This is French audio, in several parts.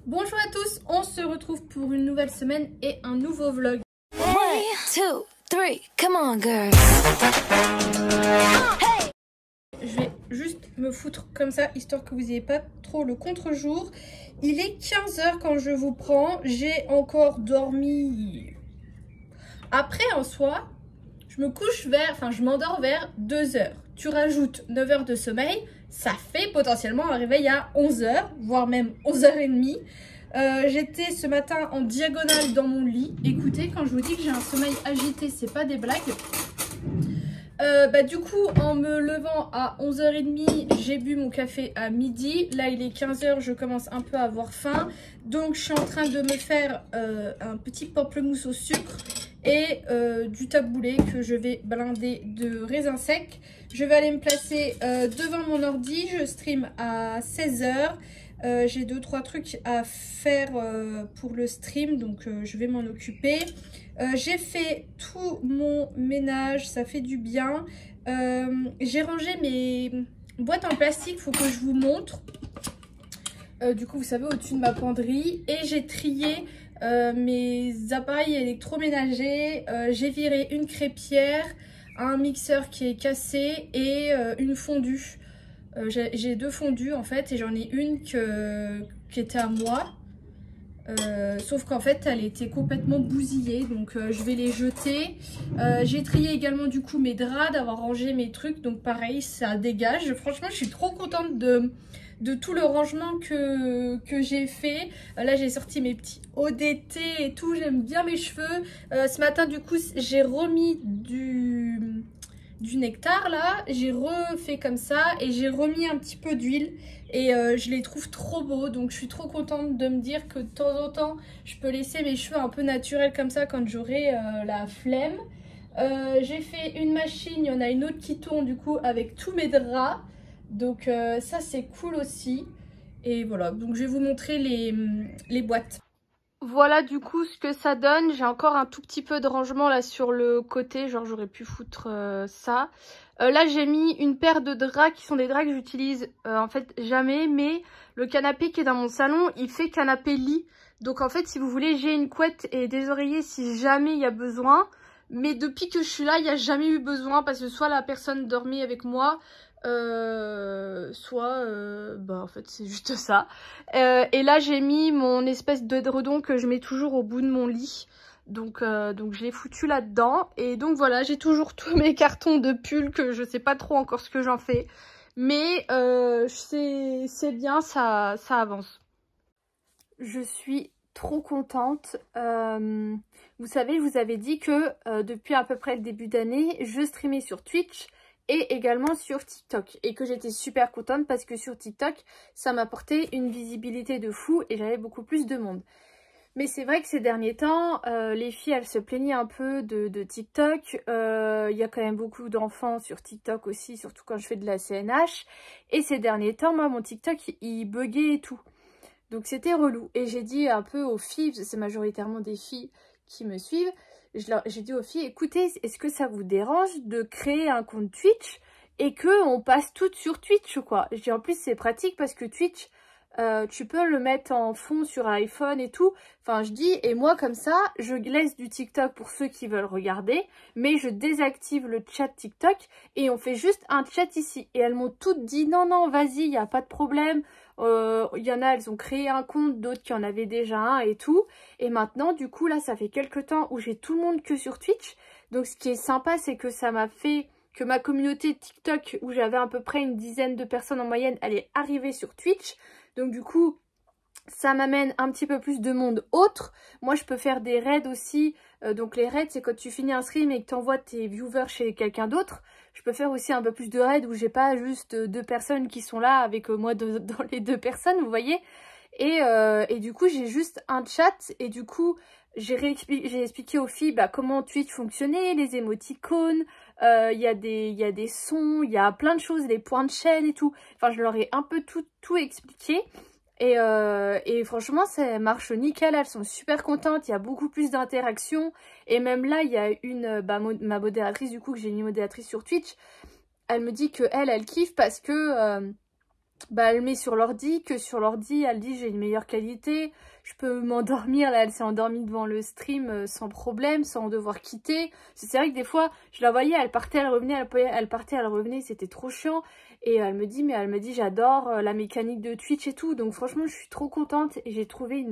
Bonjour à tous, on se retrouve pour une nouvelle semaine et un nouveau vlog. 1, 2, 3, come on girl. Je vais juste me foutre comme ça, histoire que vous n'ayez pas trop le contre-jour. Il est 15 h quand je vous prends, j'ai encore dormi. Après, en soi, je m'endors vers 2 h. Tu rajoutes 9 heures de sommeil, ça fait potentiellement un réveil à 11 h, voire même 11h30. J'étais ce matin en diagonale dans mon lit. Écoutez, quand je vous dis que j'ai un sommeil agité, c'est pas des blagues. Du coup, en me levant à 11h30, j'ai bu mon café à midi. Là, il est 15 h, je commence un peu à avoir faim. Donc, je suis en train de me faire un petit pamplemousse au sucre et du taboulé que je vais blinder de raisins secs. Je vais aller me placer devant mon ordi. Je stream à 16 h. J'ai 2-3 trucs à faire pour le stream, donc je vais m'en occuper. J'ai fait tout mon ménage, ça fait du bien. J'ai rangé mes boîtes en plastique, faut que je vous montre. Du coup, vous savez, au-dessus de ma penderie. Et j'ai trié mes appareils électroménagers. J'ai viré une crêpière, un mixeur qui est cassé et une fondue. J'ai 2 fondues en fait et j'en ai une qui était à moi. Sauf qu'en fait elle était complètement bousillée, donc je vais les jeter. J'ai trié également du coup mes draps, d'avoir rangé mes trucs, donc pareil ça dégage. Franchement je suis trop contente de tout le rangement que j'ai fait. Là j'ai sorti mes petits ODT et tout, j'aime bien mes cheveux. Ce matin du coup j'ai remis du nectar là, j'ai refait comme ça et j'ai remis un petit peu d'huile et je les trouve trop beaux, donc je suis trop contente de me dire que de temps en temps je peux laisser mes cheveux un peu naturels comme ça quand j'aurai la flemme. J'ai fait une machine, il y en a une autre qui tourne du coup avec tous mes draps, donc ça c'est cool aussi. Et voilà, donc je vais vous montrer les boîtes. Voilà du coup ce que ça donne. J'ai encore un tout petit peu de rangement là sur le côté, genre j'aurais pu foutre ça. Là j'ai mis une paire de draps qui sont des draps que j'utilise en fait jamais, mais le canapé qui est dans mon salon il fait canapé lit. Donc en fait si vous voulez j'ai une couette et des oreillers si jamais il y a besoin. Mais depuis que je suis là il n'y a jamais eu besoin parce que soit la personne dormait avec moi, soit en fait c'est juste ça. Et là j'ai mis mon espèce d'édredon que je mets toujours au bout de mon lit, donc je l'ai foutu là dedans. Et donc voilà, j'ai toujours tous mes cartons de pulls que je sais pas trop encore ce que j'en fais, mais c'est bien, ça avance. Je suis trop contente. Vous savez, je vous avais dit que depuis à peu près le début d'année je streamais sur Twitch et également sur TikTok, et que j'étais super contente parce que sur TikTok ça m'apportait une visibilité de fou et j'avais beaucoup plus de monde. Mais c'est vrai que ces derniers temps les filles elles se plaignaient un peu de TikTok. Il y a quand même beaucoup d'enfants sur TikTok aussi, surtout quand je fais de la CNH, et ces derniers temps moi mon TikTok il buguait et tout, donc c'était relou. Et j'ai dit un peu aux filles, c'est majoritairement des filles qui me suivent, j'ai dit aux filles, écoutez, est-ce que ça vous dérange de créer un compte Twitch et qu'on passe toutes sur Twitch quoi. Je dis en plus c'est pratique parce que Twitch, tu peux le mettre en fond sur iPhone et tout. Enfin je dis, et moi comme ça, je laisse du TikTok pour ceux qui veulent regarder, mais je désactive le chat TikTok et on fait juste un chat ici. Et elles m'ont toutes dit, non, vas-y, il n'y a pas de problème. Il y en a, elles ont créé un compte, d'autres qui en avaient déjà un et tout. Et maintenant, du coup, là, ça fait quelques temps où j'ai tout le monde que sur Twitch. Donc, ce qui est sympa, c'est que ça m'a fait que ma communauté TikTok, où j'avais à peu près une dizaine de personnes en moyenne, elle est arrivée sur Twitch. Donc, du coup, ça m'amène un petit peu plus de monde autre. Moi, je peux faire des raids aussi. Donc, les raids, c'est quand tu finis un stream et que tu envoies tes viewers chez quelqu'un d'autre. Je peux faire aussi un peu plus de raids où j'ai pas juste 2 personnes qui sont là avec moi dans les 2 personnes, vous voyez. Et du coup, j'ai juste un chat. Et du coup, j'ai expliqué aux filles comment Twitch fonctionnait, les émoticônes. Il y a des sons, il y a plein de choses, les points de chaîne et tout. Enfin, je leur ai un peu tout expliqué. Et franchement ça marche nickel, elles sont super contentes, il y a beaucoup plus d'interactions. Et même là il y a ma modératrice du coup, que j'ai une modératrice sur Twitch, elle me dit que elle kiffe parce que bah, elle met sur l'ordi, que sur l'ordi, elle dit j'ai une meilleure qualité, je peux m'endormir, là elle s'est endormie devant le stream sans problème, sans devoir quitter. C'est vrai que des fois, je la voyais, elle partait, elle revenait, elle partait, elle revenait, c'était trop chiant. Et elle me dit j'adore la mécanique de Twitch et tout, donc franchement je suis trop contente et j'ai trouvé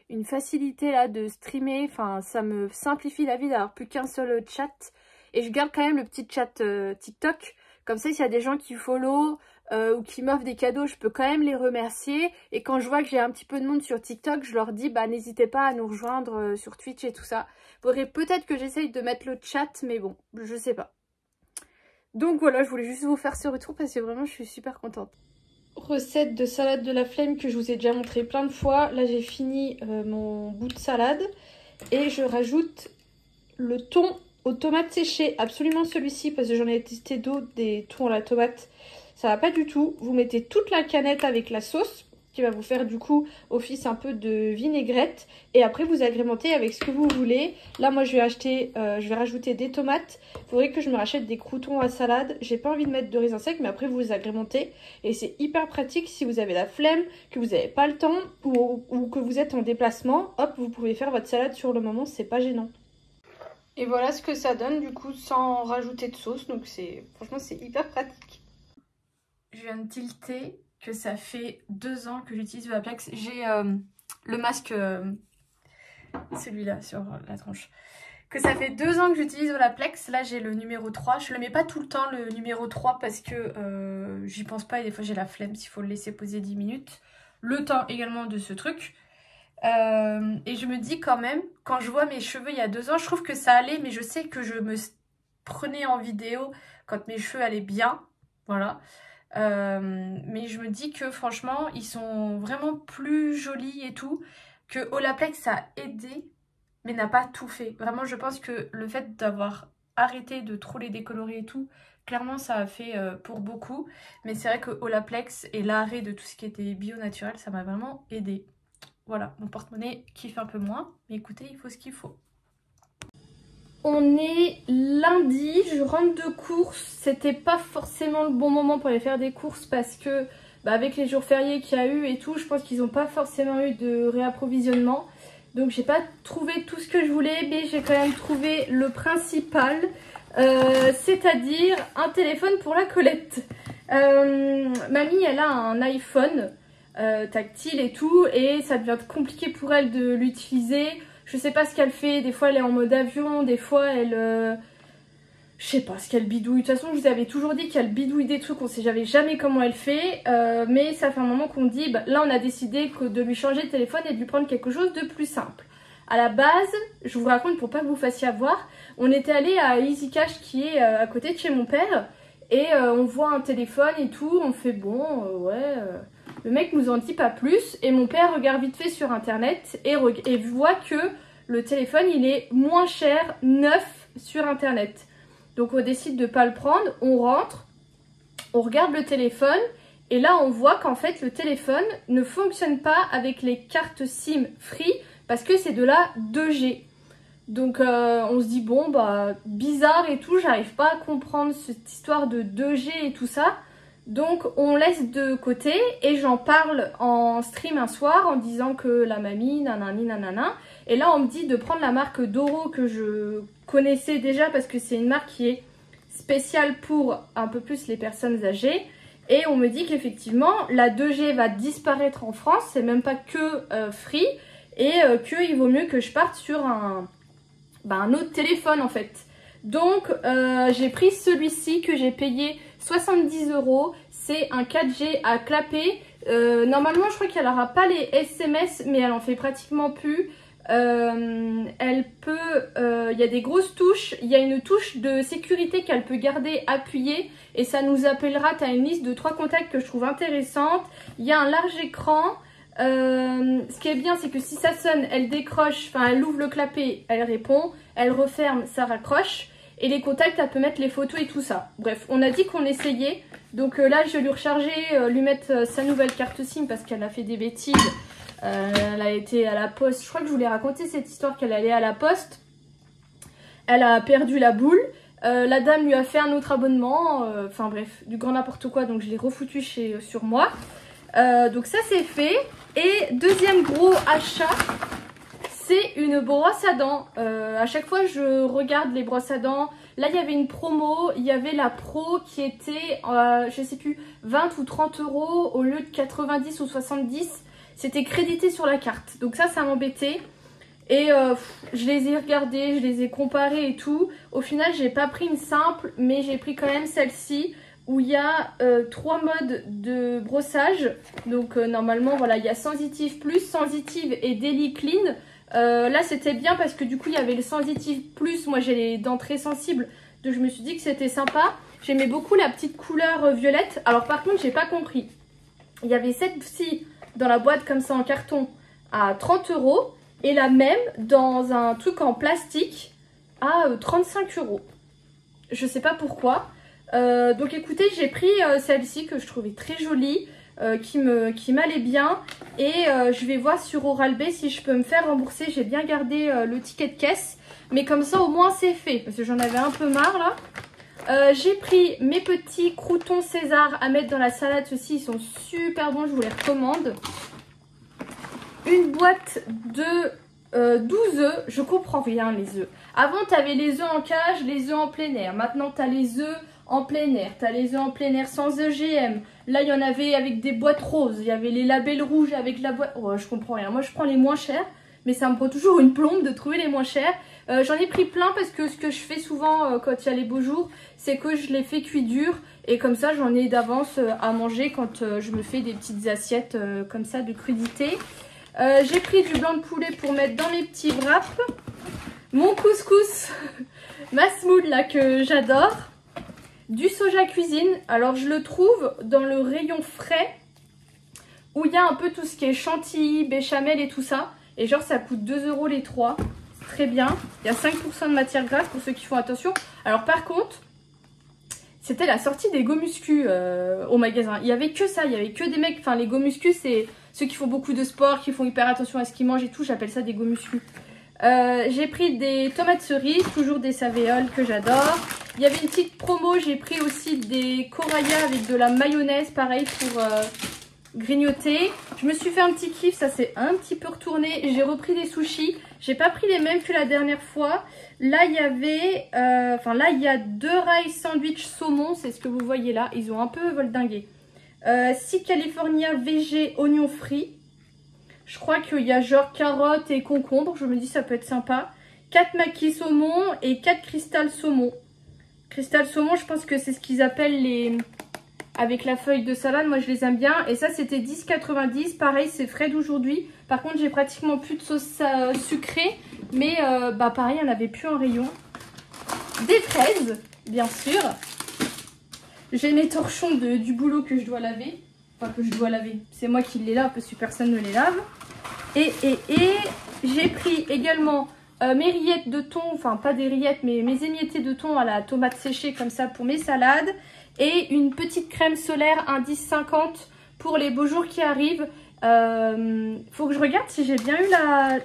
une facilité là de streamer, enfin ça me simplifie la vie d'avoir plus qu'un seul chat. Et je garde quand même le petit chat TikTok, comme ça s'il y a des gens qui follow ou qui m'offrent des cadeaux, je peux quand même les remercier. Et quand je vois que j'ai un petit peu de monde sur TikTok, je leur dis bah n'hésitez pas à nous rejoindre sur Twitch et tout ça. Faudrait peut-être que j'essaye de mettre le chat, mais bon, je sais pas. Donc voilà, je voulais juste vous faire ce retour parce que vraiment je suis super contente. Recette de salade de la flemme que je vous ai déjà montré plein de fois. Là j'ai fini mon bout de salade et je rajoute le thon aux tomates séchées. Absolument celui-ci parce que j'en ai testé d'autres, des thons à la tomate. Ça va pas du tout. Vous mettez toute la canette avec la sauce qui va vous faire du coup office un peu de vinaigrette. Et après vous agrémentez avec ce que vous voulez. Là moi je vais rajouter des tomates. Il faudrait que je me rachète des croûtons à salade. J'ai pas envie de mettre de raisins secs, mais après vous agrémentez. Et c'est hyper pratique si vous avez la flemme, que vous n'avez pas le temps ou que vous êtes en déplacement. Hop, vous pouvez faire votre salade sur le moment, c'est pas gênant. Et voilà ce que ça donne du coup sans rajouter de sauce. Donc franchement c'est hyper pratique. Je viens de tilter que ça fait 2 ans que j'utilise Olaplex. J'ai le masque, celui-là sur la tronche. Que ça fait 2 ans que j'utilise Olaplex. Là j'ai le numéro 3. Je le mets pas tout le temps le numéro 3 parce que j'y pense pas et des fois j'ai la flemme s'il faut le laisser poser 10 minutes. Le temps également de ce truc. Et je me dis quand même, quand je vois mes cheveux il y a 2 ans, je trouve que ça allait, mais je sais que je me prenais en vidéo quand mes cheveux allaient bien. Voilà. Mais je me dis que franchement ils sont vraiment plus jolis et tout, que Olaplex a aidé mais n'a pas tout fait. Vraiment je pense que le fait d'avoir arrêté de trop les décolorer et tout, clairement ça a fait pour beaucoup. Mais c'est vrai que Olaplex et l'arrêt de tout ce qui était bio naturel, ça m'a vraiment aidé. Voilà, mon porte-monnaie kiffe un peu moins, mais écoutez, il faut ce qu'il faut. On est lundi, je rentre de course. C'était pas forcément le bon moment pour aller faire des courses parce que avec les jours fériés qu'il y a eu et tout, je pense qu'ils n'ont pas forcément eu de réapprovisionnement. Donc j'ai pas trouvé tout ce que je voulais, mais j'ai quand même trouvé le principal, c'est-à-dire un téléphone pour la Colette. Mamie, elle a un iPhone tactile et tout, et ça devient compliqué pour elle de l'utiliser. Je sais pas ce qu'elle fait, des fois elle est en mode avion, des fois elle... je sais pas ce qu'elle bidouille. De toute façon je vous avais toujours dit qu'elle bidouille des trucs, on sait jamais comment elle fait. Mais ça fait un moment qu'on dit, là on a décidé de lui changer de téléphone et de lui prendre quelque chose de plus simple. À la base, je vous raconte pour pas que vous fassiez avoir, on était allé à Easy Cash qui est à côté de chez mon père. Et on voit un téléphone et tout, on fait bon, ouais... Le mec nous en dit pas plus et mon père regarde vite fait sur internet et voit que le téléphone il est moins cher neuf sur internet. Donc on décide de pas le prendre, on rentre, on regarde le téléphone et là on voit qu'en fait le téléphone ne fonctionne pas avec les cartes SIM Free parce que c'est de la 2G. Donc on se dit bon bizarre et tout, j'arrive pas à comprendre cette histoire de 2G et tout ça. Donc on laisse de côté et j'en parle en stream un soir en disant que la mamie, nanani nanana. Et là on me dit de prendre la marque Doro que je connaissais déjà parce que c'est une marque qui est spéciale pour un peu plus les personnes âgées. Et on me dit qu'effectivement la 2G va disparaître en France, c'est même pas que Free. Et qu'il vaut mieux que je parte sur un autre téléphone en fait. Donc j'ai pris celui-ci que j'ai payé 70 €. C'est un 4G à clapper. Normalement je crois qu'elle n'aura pas les SMS mais elle en fait pratiquement plus. Elle peut, y a des grosses touches, il y a une touche de sécurité qu'elle peut garder appuyée et ça nous appellera, tu as une liste de 3 contacts que je trouve intéressante. Il y a un large écran. Ce qui est bien c'est que si ça sonne elle décroche, enfin elle ouvre le clapet, elle répond, elle referme, ça raccroche et les contacts elle peut mettre les photos et tout ça. Bref, on a dit qu'on essayait, donc là je vais lui recharger, lui mettre sa nouvelle carte SIM parce qu'elle a fait des bêtises. Elle a été à la poste, je crois que je vous l'ai raconté cette histoire qu'elle allait à la poste, elle a perdu la boule. La dame lui a fait un autre abonnement, enfin bref, du grand n'importe quoi, donc je l'ai refoutu sur moi. Donc ça c'est fait. Et deuxième gros achat, c'est une brosse à dents. À chaque fois je regarde les brosses à dents. Là il y avait une promo, il y avait la pro qui était, je sais plus, 20 ou 30 euros au lieu de 90 ou 70. C'était crédité sur la carte. Donc ça m'embêtait. Et je les ai regardés, je les ai comparés et tout. Au final, j'ai pas pris une simple, mais j'ai pris quand même celle-ci où il y a 3 modes de brossage. Donc normalement, voilà, il y a sensitive plus, sensitive et daily clean. Là, c'était bien parce que du coup, il y avait le sensitive plus. Moi, j'ai les dents très sensibles, donc je me suis dit que c'était sympa. J'aimais beaucoup la petite couleur violette. Alors par contre, j'ai pas compris. Il y avait celle-ci dans la boîte comme ça en carton à 30 euros. Et la même dans un truc en plastique à 35 euros. Je sais pas pourquoi. Donc écoutez, j'ai pris celle-ci que je trouvais très jolie, qui m'allait bien. Et je vais voir sur Oral-B si je peux me faire rembourser. J'ai bien gardé le ticket de caisse. Mais comme ça au moins c'est fait. Parce que j'en avais un peu marre là. J'ai pris mes petits croûtons César à mettre dans la salade. Ceux-ci ils sont super bons, je vous les recommande. Une boîte de 12 œufs. Je comprends rien les œufs. Avant tu avais les œufs en cage, les œufs en plein air. Maintenant tu as les œufs en plein air. Tu as les œufs en plein air sans EGM. Là il y en avait avec des boîtes roses. Il y avait les labels rouges avec la boîte... Oh, je comprends rien. Moi je prends les moins chers. Mais ça me prend toujours une plombe de trouver les moins chers. J'en ai pris plein parce que ce que je fais souvent quand il y a les beaux jours, c'est que je les fais cuire dur. Et comme ça j'en ai d'avance à manger quand je me fais des petites assiettes comme ça de crudité. J'ai pris du blanc de poulet pour mettre dans mes petits wraps. Mon couscous Masmoud là que j'adore. Du soja cuisine. Alors je le trouve dans le rayon frais où il y a un peu tout ce qui est chantilly, béchamel et tout ça. Et genre ça coûte 2 euros les 3. C'est très bien. Il y a 5% de matière grasse pour ceux qui font attention. Alors par contre, c'était la sortie des Gomuscu au magasin. Il n'y avait que ça, il n'y avait que des mecs. Enfin les Gomuscu c'est... ceux qui font beaucoup de sport, qui font hyper attention à ce qu'ils mangent et tout, j'appelle ça des Gomuscu. J'ai pris des tomates cerises, toujours des Savéoles que j'adore. Il y avait une petite promo, j'ai pris aussi des Coraya avec de la mayonnaise, pareil pour grignoter. Je me suis fait un petit kiff, ça s'est un petit peu retourné. J'ai repris des sushis, j'ai pas pris les mêmes que la dernière fois. Là il y avait, là il y a 2 rails sandwich saumon, c'est ce que vous voyez là, ils ont un peu voldingué. 6 California VG oignons frits. Je crois qu'il y a genre carottes et concombre. Je me dis ça peut être sympa. 4 maquis saumon et 4 cristal saumon. Cristal saumon, je pense que c'est ce qu'ils appellent les... avec la feuille de salade. Moi je les aime bien. Et ça c'était 10,90. Pareil c'est frais d'aujourd'hui. Par contre j'ai pratiquement plus de sauce sucrée. Mais pareil il n'y en avait plus en rayon. Des fraises bien sûr. J'ai mes torchons du boulot que je dois laver. Enfin que je dois laver. C'est moi qui les lave parce que personne ne les lave. Et j'ai pris également mes rillettes de thon. Enfin pas des rillettes mais mes émiettés de thon à la tomate séchée comme ça pour mes salades. Et une petite crème solaire indice 50 pour les beaux jours qui arrivent. Faut que je regarde si j'ai bien eu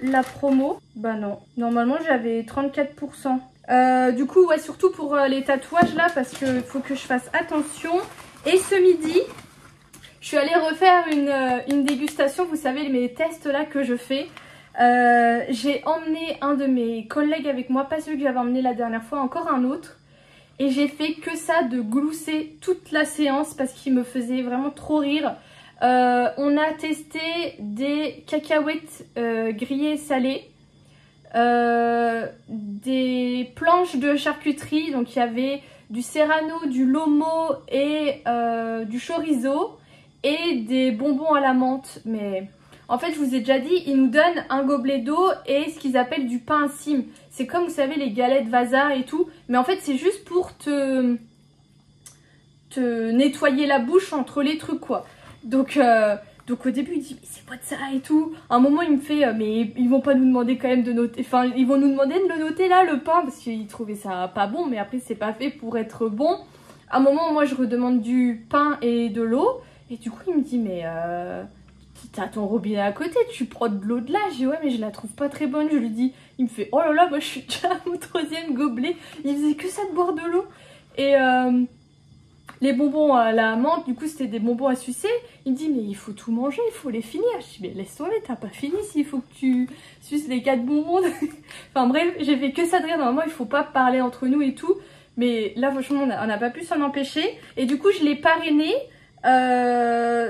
la promo. Bah non. Normalement j'avais 34%. Du coup ouais surtout pour les tatouages là parce qu'il faut que je fasse attention. Et ce midi je suis allée refaire une dégustation, vous savez mes tests là que je fais. J'ai emmené un de mes collègues avec moi, pas celui que j'avais emmené la dernière fois, encore un autre. Et j'ai fait que ça de glousser toute la séance parce qu'il me faisait vraiment trop rire. On a testé des cacahuètes grillées salées. Des planches de charcuterie, donc il y avait du serrano, du lomo et du chorizo et des bonbons à la menthe. Mais en fait je vous ai déjà dit, ils nous donnent un gobelet d'eau et ce qu'ils appellent du pain à cime. C'est comme vous savez les galettes Vasa et tout, mais en fait c'est juste pour te nettoyer la bouche entre les trucs quoi. Donc au début il dit mais c'est quoi de ça et tout. À un moment il me fait mais ils vont pas nous demander quand même de noter, enfin ils vont nous demander de le noter là le pain parce qu'ils trouvaient ça pas bon, mais après c'est pas fait pour être bon. À un moment moi je redemande du pain et de l'eau et du coup il me dit mais t'as ton robinet à côté, tu prends de l'eau de là. Je dis ouais mais je la trouve pas très bonne. Je lui dis, il me fait oh là là, moi je suis déjà à mon 3e gobelet. Il faisait que ça de boire de l'eau. Et les bonbons à la menthe, du coup c'était des bonbons à sucer. Il me dit mais il faut tout manger, il faut les finir. Je dis mais laisse tomber, t'as pas fini s'il faut que tu suces les 4 bonbons. Enfin bref, j'ai fait que ça de rire. Normalement il faut pas parler entre nous et tout. Mais là franchement on n'a pas pu s'en empêcher. Et du coup je l'ai parrainé. Je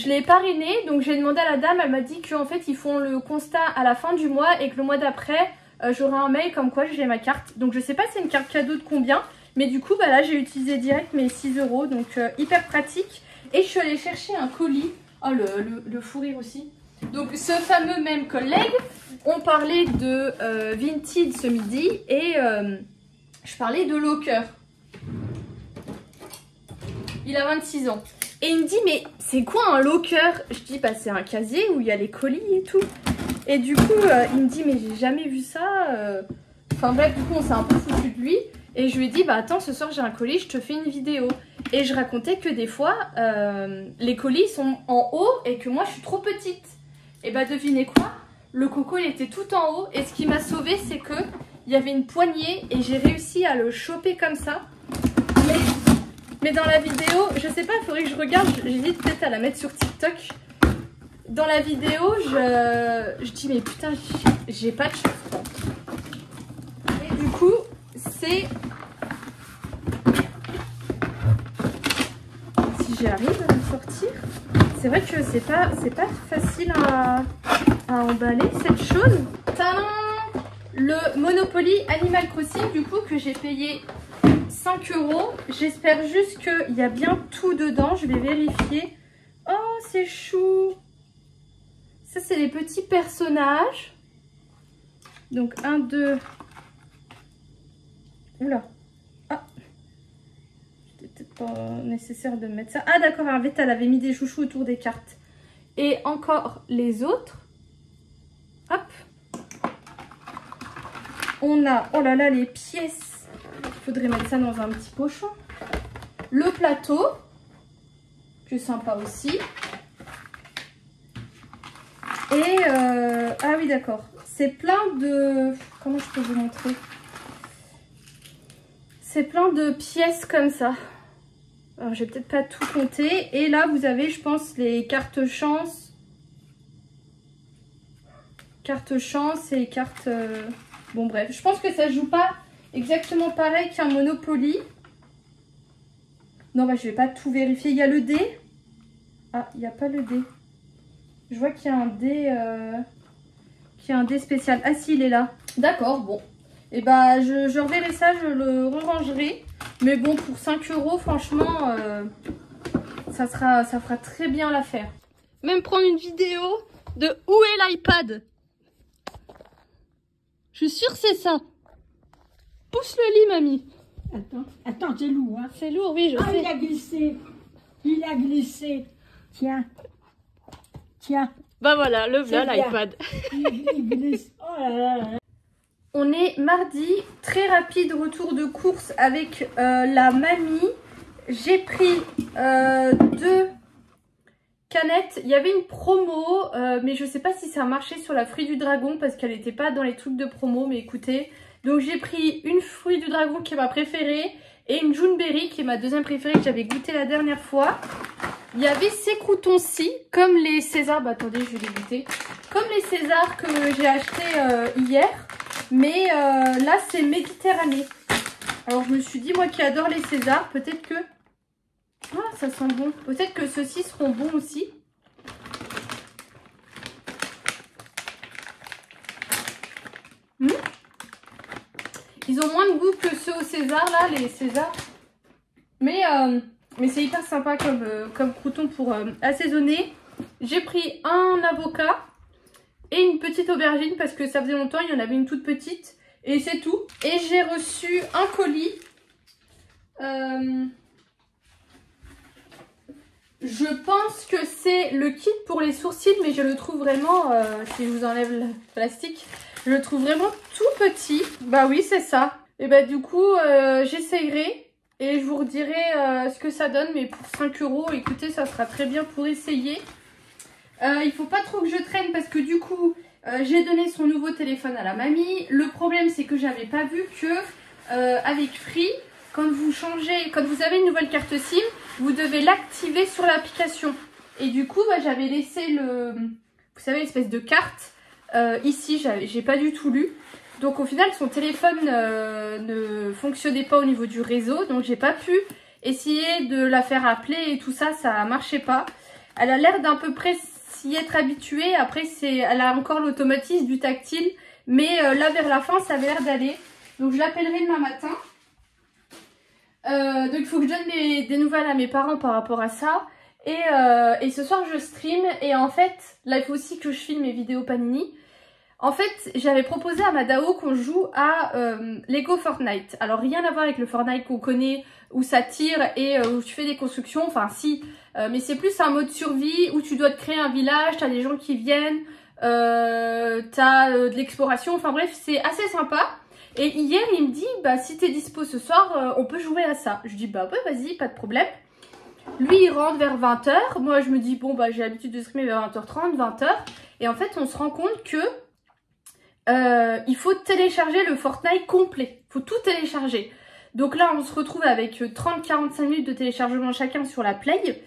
l'ai parrainé. Donc j'ai demandé à la dame, elle m'a dit qu'en fait ils font le constat à la fin du mois. Et que le mois d'après j'aurai un mail comme quoi j'ai ma carte. Donc je sais pas si c'est une carte cadeau de combien. Mais du coup, bah là, j'ai utilisé direct mes 6 €. Donc, hyper pratique. Et je suis allée chercher un colis. Oh, le fou rire aussi. Donc, ce fameux même collègue, on parlait de Vinted ce midi. Et je parlais de Locker. Il a 26 ans. Et il me dit, mais c'est quoi un Locker? Je dis, bah c'est un casier où il y a les colis et tout. Et du coup, il me dit, mais j'ai jamais vu ça. Enfin bref, du coup, on s'est un peu foutu de lui. Et je lui ai dit, bah attends, ce soir j'ai un colis, je te fais une vidéo. Et je racontais que des fois, les colis sont en haut et que moi je suis trop petite. Et bah devinez quoi? Le coco il était tout en haut. Et ce qui m'a sauvée, c'est que il y avait une poignée et j'ai réussi à le choper comme ça. Mais dans la vidéo, je sais pas, il faudrait que je regarde, j'hésite peut-être à la mettre sur TikTok. Dans la vidéo, je dis, mais putain, j'ai pas de chance quoi. Et du coup, c'est... Si j'arrive à le sortir, c'est vrai que c'est pas facile à emballer cette chose. Tadam! Le Monopoly Animal Crossing, du coup, que j'ai payé 5 €. J'espère juste qu'il y a bien tout dedans. Je vais vérifier. Oh, c'est chou! Ça, c'est les petits personnages. Donc, 1, 2... Oula. Ah. C'était peut-être pas nécessaire de mettre ça. Ah d'accord, en fait, elle avait mis des chouchous autour des cartes. Et encore les autres. Hop. On a, oh là là, les pièces. Il faudrait mettre ça dans un petit pochon. Le plateau. Plus sympa aussi. Et, ah oui d'accord. C'est plein de... Comment je peux vous montrer ? C'est plein de pièces comme ça. Alors, je vais peut-être pas tout compter. Et là, vous avez, je pense, les cartes chance. Cartes chance et cartes... Bon, bref. Je pense que ça se joue pas exactement pareil qu'un Monopoly. Non, bah, je vais pas tout vérifier. Il y a le dé. Ah, il n'y a pas le dé. Je vois qu'il y a un dé... qu'il y a un dé spécial. Ah, si, il est là. D'accord, bon. Et bah je reverrai ça, je le rangerai. Mais bon, pour 5 €, franchement, ça fera très bien l'affaire. Même prendre une vidéo de où est l'iPad. Je suis sûre que c'est ça. Pousse le lit, mamie. Attends, c'est lourd, hein. C'est lourd, oui, je sais. Il a glissé. Il a glissé. Tiens. Bah voilà, le voilà l'iPad. Il glisse. Oh là là là. On est mardi, très rapide retour de course avec la mamie. J'ai pris 2 canettes. Il y avait une promo, mais je sais pas si ça a marché sur la Fruit du Dragon parce qu'elle n'était pas dans les trucs de promo, mais écoutez. Donc j'ai pris une Fruit du Dragon qui est ma préférée et une Juneberry qui est ma deuxième préférée que j'avais goûté la dernière fois. Il y avait ces croutons-ci, comme les Césars. Bah attendez, je vais les goûter. Comme les Césars que j'ai achetés hier. Mais là, c'est Méditerranée. Alors, je me suis dit, moi qui adore les Césars, peut-être que... Ah, ça sent bon. Peut-être que ceux-ci seront bons aussi. Ils ont moins de goût que ceux au César, là, les Césars. Mais c'est hyper sympa comme crouton pour assaisonner. J'ai pris un avocat. Et une petite aubergine parce que ça faisait longtemps, il y en avait une toute petite. Et c'est tout. Et j'ai reçu un colis. Je pense que c'est le kit pour les sourcils, mais je le trouve vraiment, si je vous enlève le plastique, je le trouve vraiment tout petit. Bah oui, c'est ça. Et bah du coup, j'essayerai et je vous redirai ce que ça donne. Mais pour 5 €, écoutez, ça sera très bien pour essayer. Il faut pas trop que je traîne parce que du coup, j'ai donné son nouveau téléphone à la mamie. Le problème, c'est que j'avais pas vu que avec Free, quand vous avez une nouvelle carte SIM, vous devez l'activer sur l'application. Et du coup, bah, j'avais laissé vous savez, l'espèce de carte ici. J'ai pas du tout lu. Donc au final, son téléphone ne fonctionnait pas au niveau du réseau. Donc j'ai pas pu essayer de la faire appeler et tout ça, ça marchait pas. Elle a l'air d'un peu près s'y être habituée. Après, elle a encore l'automatisme du tactile. Mais là, vers la fin, ça avait l'air d'aller. Donc je l'appellerai demain matin. Donc il faut que je donne des nouvelles à mes parents par rapport à ça. Et ce soir, je stream. Et en fait, là, il faut aussi que je filme mes vidéos Panini. En fait, j'avais proposé à Madao qu'on joue à Lego Fortnite. Alors, rien à voir avec le Fortnite qu'on connaît, où ça tire et où tu fais des constructions. Enfin, si. Mais c'est plus un mode survie où tu dois te créer un village, t'as des gens qui viennent, t'as de l'exploration. Enfin bref, c'est assez sympa. Et hier, il me dit, bah si t'es dispo ce soir, on peut jouer à ça. Je dis, bah ouais, vas-y, pas de problème. Lui, il rentre vers 20 h. Moi, je me dis, bon, bah j'ai l'habitude de streamer vers 20 h 30, 20 h. Et en fait, on se rend compte que il faut télécharger le Fortnite complet. Il faut tout télécharger. Donc là, on se retrouve avec 30-45 minutes de téléchargement chacun sur la Play.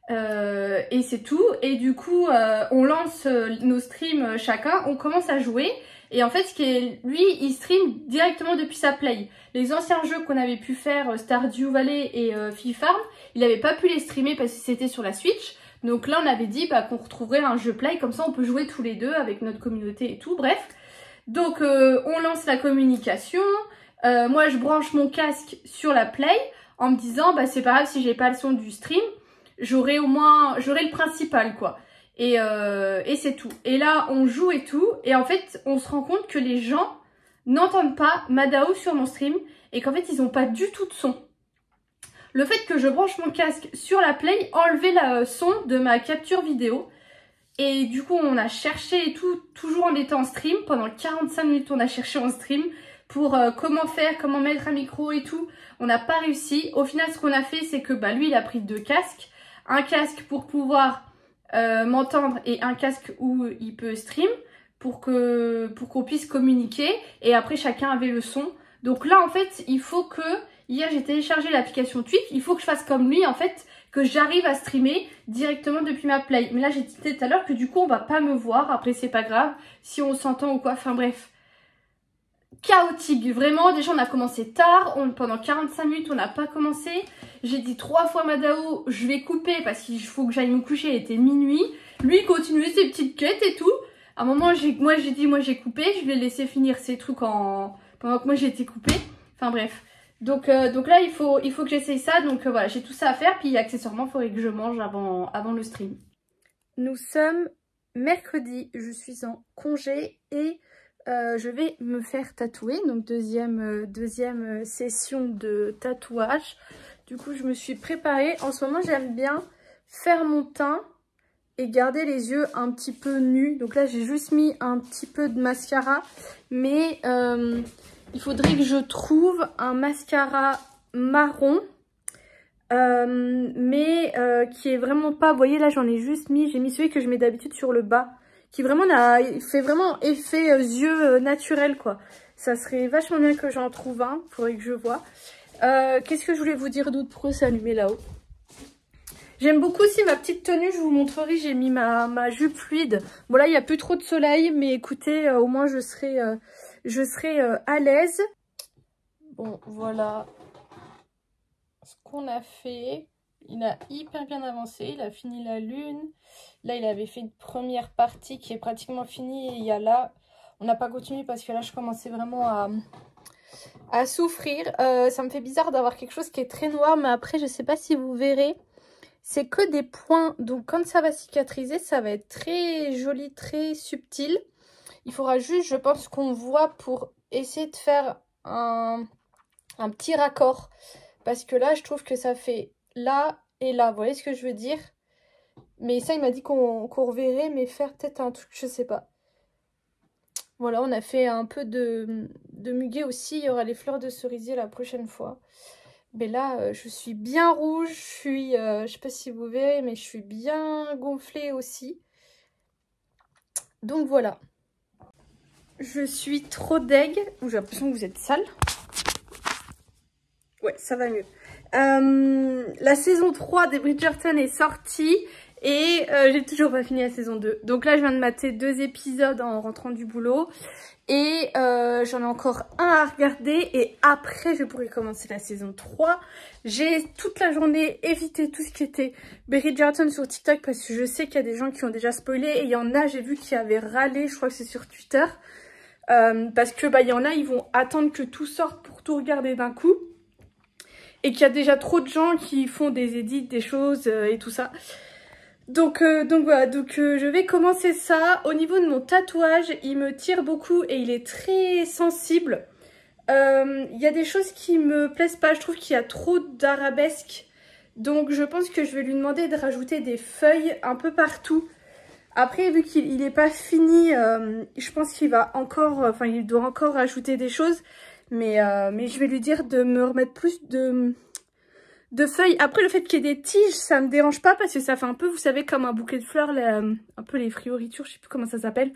Et c'est tout. Et du coup, on lance nos streams chacun. On commence à jouer. Et en fait, lui, il stream directement depuis sa Play. Les anciens jeux qu'on avait pu faire, Stardew Valley et Farm, il n'avait pas pu les streamer parce que c'était sur la Switch. Donc là, on avait dit bah, qu'on retrouverait un jeu Play. Comme ça, on peut jouer tous les deux avec notre communauté et tout. Bref. Donc, on lance la communication. Moi, je branche mon casque sur la Play en me disant, bah, c'est pas grave si j'ai pas le son du stream. J'aurai le principal, quoi. Et c'est tout. Et là, on joue et tout. Et en fait, on se rend compte que les gens n'entendent pas Madao sur mon stream. Et qu'en fait, ils n'ont pas du tout de son. Le fait que je branche mon casque sur la Play enlevait le son de ma capture vidéo. Et du coup, on a cherché et tout, toujours en étant en stream. Pendant 45 minutes, on a cherché en stream pour comment faire, comment mettre un micro et tout. On n'a pas réussi. Au final, ce qu'on a fait, c'est que bah, lui, il a pris 2 casques. Un casque pour pouvoir m'entendre et un casque où il peut stream pour qu'on puisse communiquer. Et après, chacun avait le son. Donc là, en fait, il faut que... Hier, j'ai téléchargé l'application Twitch. Il faut que je fasse comme lui, en fait, que j'arrive à streamer directement depuis ma Play. Mais là, j'ai dit tout à l'heure que du coup, on va pas me voir. Après, c'est pas grave si on s'entend ou quoi. Enfin bref. Chaotique, vraiment. Déjà, on a commencé tard. Pendant 45 minutes, on n'a pas commencé. J'ai dit 3 fois à Madao, je vais couper parce qu'il faut que j'aille me coucher. Il était minuit. Lui, il continuait ses petites quêtes et tout. À un moment, moi, j'ai coupé. Je l'ai laissé finir ses trucs pendant que moi, j'ai été coupée. Enfin bref. Donc là, il faut que j'essaye ça. Donc voilà, j'ai tout ça à faire. Puis accessoirement, il faudrait que je mange avant le stream. Nous sommes mercredi. Je suis en congé et je vais me faire tatouer. Donc deuxième session de tatouage. Du coup, je me suis préparée. En ce moment, j'aime bien faire mon teint et garder les yeux un petit peu nus. Donc là, j'ai juste mis un petit peu de mascara. Mais... il faudrait que je trouve un mascara marron, mais qui est vraiment pas... Vous voyez, là, j'en ai juste mis... J'ai mis celui que je mets d'habitude sur le bas, qui vraiment fait vraiment effet yeux naturel, quoi. Ça serait vachement bien que j'en trouve un. Faudrait que je vois. Qu'est-ce que je voulais vous dire d'autre? Pourquoi c'est allumé là-haut? J'aime beaucoup aussi ma petite tenue, je vous montrerai, j'ai mis ma jupe fluide. Bon là, il n'y a plus trop de soleil, mais écoutez, au moins je serai à l'aise. Bon, voilà ce qu'on a fait. Il a hyper bien avancé, il a fini la lune. Là, il avait fait une première partie qui est pratiquement finie. Et il y a là, on n'a pas continué parce que là, je commençais vraiment à souffrir. Ça me fait bizarre d'avoir quelque chose qui est très noir, mais après, je ne sais pas si vous verrez. C'est que des points, donc quand ça va cicatriser, ça va être très joli, très subtil. Il faudra juste, je pense, qu'on voit pour essayer de faire un petit raccord. Parce que là, je trouve que ça fait là et là. Vous voyez ce que je veux dire? Mais ça, il m'a dit qu'on reverrait, mais faire peut-être un truc, je sais pas. Voilà, on a fait un peu de muguet aussi. Il y aura les fleurs de cerisier la prochaine fois. Mais là, je suis bien rouge. Je sais pas si vous verrez, mais je suis bien gonflée aussi. Donc voilà. Je suis trop deg. J'ai l'impression que vous êtes sale. Ouais, ça va mieux. La saison 3 des Bridgerton est sortie et j'ai toujours pas fini la saison 2. Donc là, je viens de mater 2 épisodes en rentrant du boulot. Et j'en ai encore un à regarder et après je pourrai commencer la saison 3. J'ai toute la journée évité tout ce qui était Bridgerton sur TikTok parce que je sais qu'il y a des gens qui ont déjà spoilé et il y en a, j'ai vu qui avaient râlé, je crois que c'est sur Twitter. Parce que il y en a, ils vont attendre que tout sorte pour tout regarder d'un coup. Et qu'il y a déjà trop de gens qui font des edits, des choses et tout ça. Donc voilà, je vais commencer ça. Au niveau de mon tatouage, il me tire beaucoup et il est très sensible. Il y a des choses qui me plaisent pas, je trouve qu'il y a trop d'arabesques. Donc je pense que je vais lui demander de rajouter des feuilles un peu partout. Après, vu qu'il n'est pas fini, je pense qu'il va encore, il doit encore rajouter des choses. Mais je vais lui dire de me remettre plus de feuilles. Après, le fait qu'il y ait des tiges, ça me dérange pas parce que ça fait un peu, vous savez, comme un bouquet de fleurs, un peu les flioritures, je sais plus comment ça s'appelle,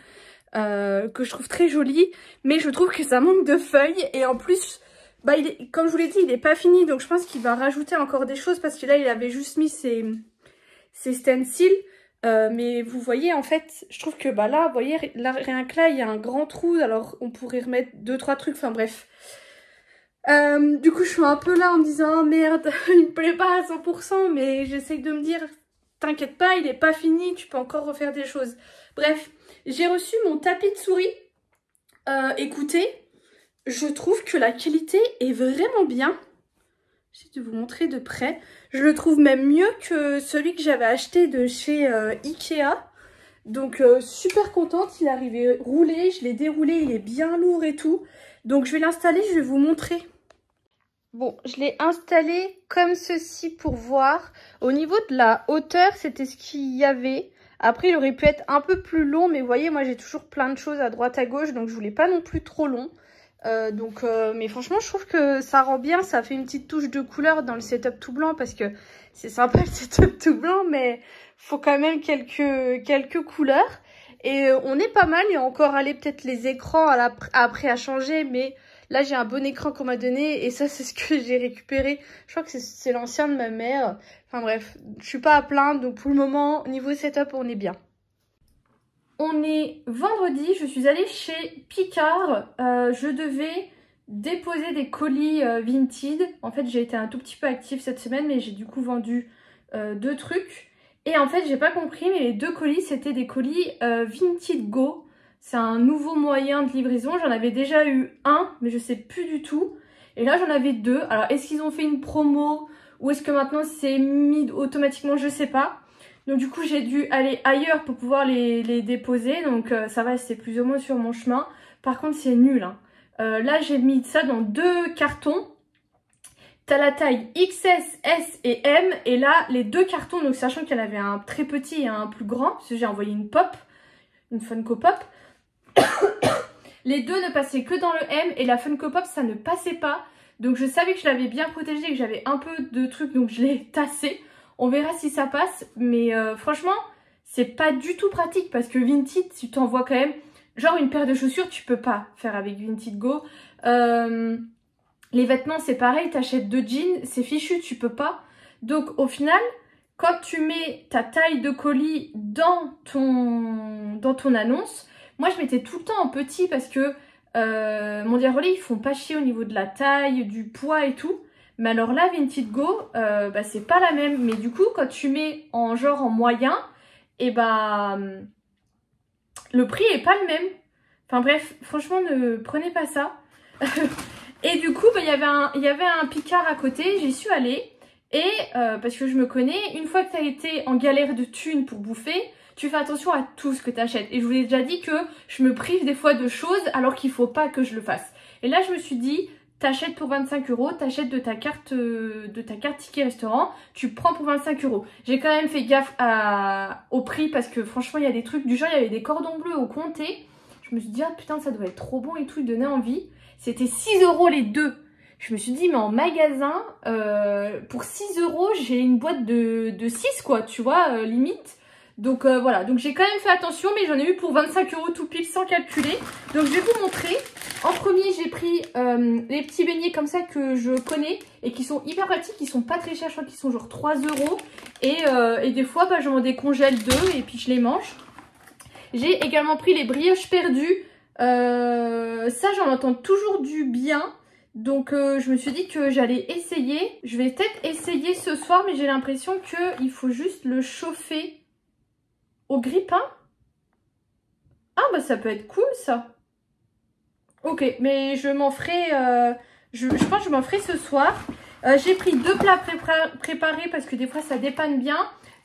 que je trouve très joli. Mais je trouve que ça manque de feuilles et en plus, comme je vous l'ai dit, il n'est pas fini. Donc je pense qu'il va rajouter encore des choses parce que là, il avait juste mis ses stencils. Mais vous voyez, en fait, je trouve que là, vous voyez, là, rien que là, il y a un grand trou. Alors, on pourrait remettre 2-3 trucs, enfin bref. Du coup, je suis un peu là en me disant, oh, merde, il me plaît pas à 100%, mais j'essaie de me dire, t'inquiète pas, il est pas fini, tu peux encore refaire des choses. Bref, j'ai reçu mon tapis de souris. Écoutez, je trouve que la qualité est vraiment bien. J'essaie de vous montrer de près. Je le trouve même mieux que celui que j'avais acheté de chez Ikea. Donc super contente, il est arrivé roulé, je l'ai déroulé, il est bien lourd et tout. Donc je vais l'installer, je vais vous montrer. Bon, je l'ai installé comme ceci pour voir. Au niveau de la hauteur, c'était ce qu'il y avait. Après, il aurait pu être un peu plus long, mais vous voyez, moi j'ai toujours plein de choses à droite à gauche, donc je voulais pas non plus trop long. Mais franchement, je trouve que ça rend bien, ça fait une petite touche de couleur dans le setup tout blanc parce que c'est sympa le setup tout blanc, mais faut quand même quelques couleurs. Et on est pas mal, il y a encore peut-être les écrans après à changer, mais là j'ai un bon écran qu'on m'a donné et ça c'est ce que j'ai récupéré. Je crois que c'est l'ancien de ma mère. Enfin bref, je suis pas à plaindre, donc pour le moment, niveau setup, on est bien. On est vendredi, je suis allée chez Picard, je devais déposer des colis Vinted. En fait, j'ai été un tout petit peu active cette semaine, mais j'ai du coup vendu 2 trucs. Et en fait, j'ai pas compris, mais les 2 colis, c'était des colis Vinted Go. C'est un nouveau moyen de livraison. J'en avais déjà eu un, mais je sais plus du tout. Et là, j'en avais 2. Alors, est-ce qu'ils ont fait une promo ou est-ce que maintenant c'est mis automatiquement? Je sais pas. Donc du coup j'ai dû aller ailleurs pour pouvoir les déposer. Donc ça va, c'est plus ou moins sur mon chemin. Par contre c'est nul, hein. Là j'ai mis ça dans 2 cartons. T'as la taille XS, S et M. Et là les 2 cartons, donc sachant qu'il y en avait un très petit et un plus grand, parce que j'ai envoyé une pop, une Funko Pop. Les 2 ne passaient que dans le M et la Funko Pop ça ne passait pas. Donc je savais que je l'avais bien protégée, que j'avais un peu de trucs, donc je l'ai tassé. On verra si ça passe, mais franchement, c'est pas du tout pratique parce que Vinted, tu t'envoies quand même, genre une paire de chaussures, tu peux pas faire avec Vinted Go. Les vêtements, c'est pareil, t'achètes 2 jeans, c'est fichu, tu peux pas. Donc au final, quand tu mets ta taille de colis dans ton annonce, moi je mettais tout le temps en petit parce que Mondial Relay, ils font pas chier au niveau de la taille, du poids et tout. Mais alors là, Vinted Go, c'est pas la même. Mais du coup, quand tu mets en moyen, et le prix est pas le même. Enfin bref, franchement, ne prenez pas ça. Et du coup, il y avait un Picard à côté, j'y suis allée. Et parce que je me connais, une fois que tu as été en galère de thunes pour bouffer, tu fais attention à tout ce que tu achètes. Et je vous ai déjà dit que je me prive des fois de choses alors qu'il faut pas que je le fasse. Et là, je me suis dit... T'achètes pour 25 €, t'achètes de ta carte ticket restaurant, tu prends pour 25 €. J'ai quand même fait gaffe au prix parce que franchement il y a des trucs du genre, il y avait des cordons bleus au comté. Je me suis dit ah putain ça doit être trop bon et tout, il donnait envie. C'était 6 € les 2. Je me suis dit mais en magasin pour 6 € j'ai une boîte de 6 quoi, tu vois, limite. Donc voilà, donc j'ai quand même fait attention, mais j'en ai eu pour 25 € tout pile sans calculer. Donc je vais vous montrer. En premier, j'ai pris les petits beignets comme ça que je connais et qui sont hyper pratiques, qui sont pas très chers, je crois qu'ils sont genre 3 €. Et des fois, bah, j'en décongèle 2 et puis je les mange. J'ai également pris les brioches perdues. Ça, j'en entends toujours du bien. Donc je me suis dit que j'allais essayer. Je vais peut-être essayer ce soir, mais j'ai l'impression qu'il faut juste le chauffer au grille-pain. Ah bah ça peut être cool ça. Ok, mais je m'en ferai... je pense que je m'en ferai ce soir. J'ai pris 2 plats préparés parce que des fois ça dépanne bien.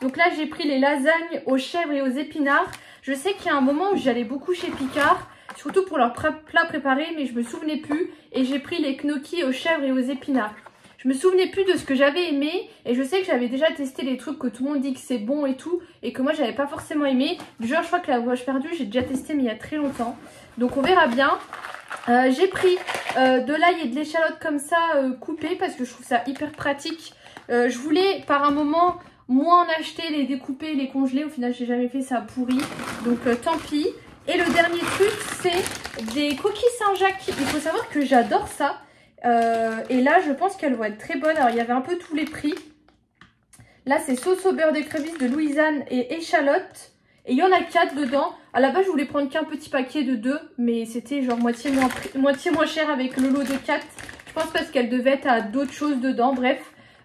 Donc là j'ai pris les lasagnes aux chèvres et aux épinards. Je sais qu'il y a un moment où j'allais beaucoup chez Picard, surtout pour leurs plats préparés, mais je me souvenais plus. Et j'ai pris les gnocchis aux chèvres et aux épinards. Je me souvenais plus de ce que j'avais aimé et je sais que j'avais déjà testé les trucs que tout le monde dit que c'est bon et tout et que moi j'avais pas forcément aimé. Du genre je crois que la brioche perdue j'ai déjà testé mais il y a très longtemps. Donc on verra bien. J'ai pris de l'ail et de l'échalote comme ça coupées parce que je trouve ça hyper pratique. Je voulais par un moment moi en acheter, les découper, les congeler. Au final j'ai jamais fait, ça a pourri. Donc tant pis. Et le dernier truc c'est des coquilles Saint-Jacques. Il faut savoir que j'adore ça. Et là je pense qu'elles vont être très bonnes. Alors il y avait un peu tous les prix. Là c'est sauce au beurre d'écrevisse de Louisanne et échalote. Et il y en a 4 dedans. À la base je voulais prendre qu'un petit paquet de 2. Mais c'était genre moitié moins cher avec le lot de 4. Je pense parce qu'elle devait être à d'autres choses dedans. Bref,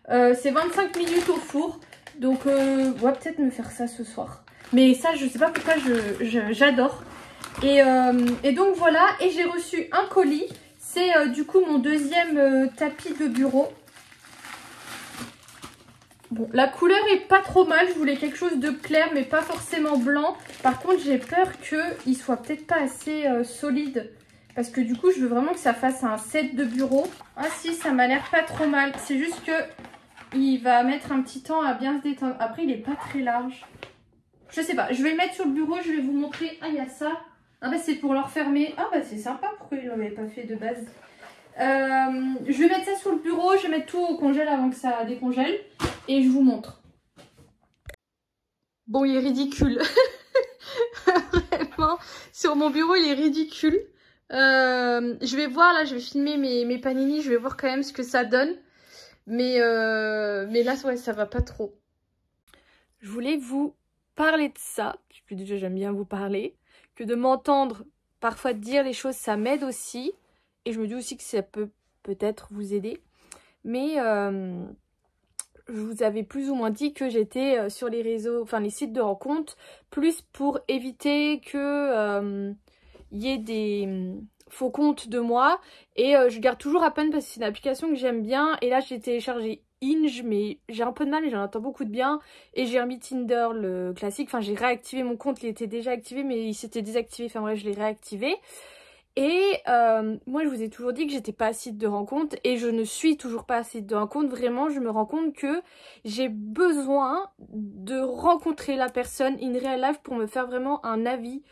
c'est 25 minutes au four. Donc on va peut-être me faire ça ce soir. Mais ça je sais pas pourquoi j'adore. Et donc voilà. Et j'ai reçu un colis. C'est du coup mon deuxième tapis de bureau. Bon, la couleur est pas trop mal. Je voulais quelque chose de clair mais pas forcément blanc. Par contre j'ai peur qu'il soit peut-être pas assez solide. Parce que du coup je veux vraiment que ça fasse un set de bureau. Ah si, ça m'a l'air pas trop mal. C'est juste que il va mettre un petit temps à bien se détendre. Après il est pas très large. Je sais pas, je vais le mettre sur le bureau. Je vais vous montrer. Ah il y a ça. Ah bah c'est pour le refermer. Ah bah c'est sympa, pourquoi il l'avait pas fait de base. Je vais mettre ça sur le bureau, je vais mettre tout au congèle avant que ça décongèle. Et je vous montre. Bon il est ridicule. Vraiment, sur mon bureau il est ridicule. Je vais voir, là je vais filmer mes panini, je vais voir quand même ce que ça donne. Mais là ouais, ça va pas trop. Je voulais vous parler de ça, puisque déjà j'aime bien vous parler. Que de m'entendre parfois dire les choses, ça m'aide aussi. Et je me dis aussi que ça peut peut-être vous aider. Mais je vous avais plus ou moins dit que j'étais sur les réseaux, enfin les sites de rencontres, plus pour éviter que y ait des faux comptes de moi. Et je garde toujours à peine parce que c'est une application que j'aime bien. Et là j'ai téléchargé Hinge, mais j'ai un peu de mal et j'en entends beaucoup de bien. Et j'ai remis Tinder, le classique. Enfin, j'ai réactivé mon compte, il était déjà activé, mais il s'était désactivé. Enfin bref, je l'ai réactivé. Et moi, je vous ai toujours dit que j'étais pas à site de rencontre. Et je ne suis toujours pas à site de rencontre. Vraiment, je me rends compte que j'ai besoin de rencontrer la personne in real life pour me faire vraiment un avis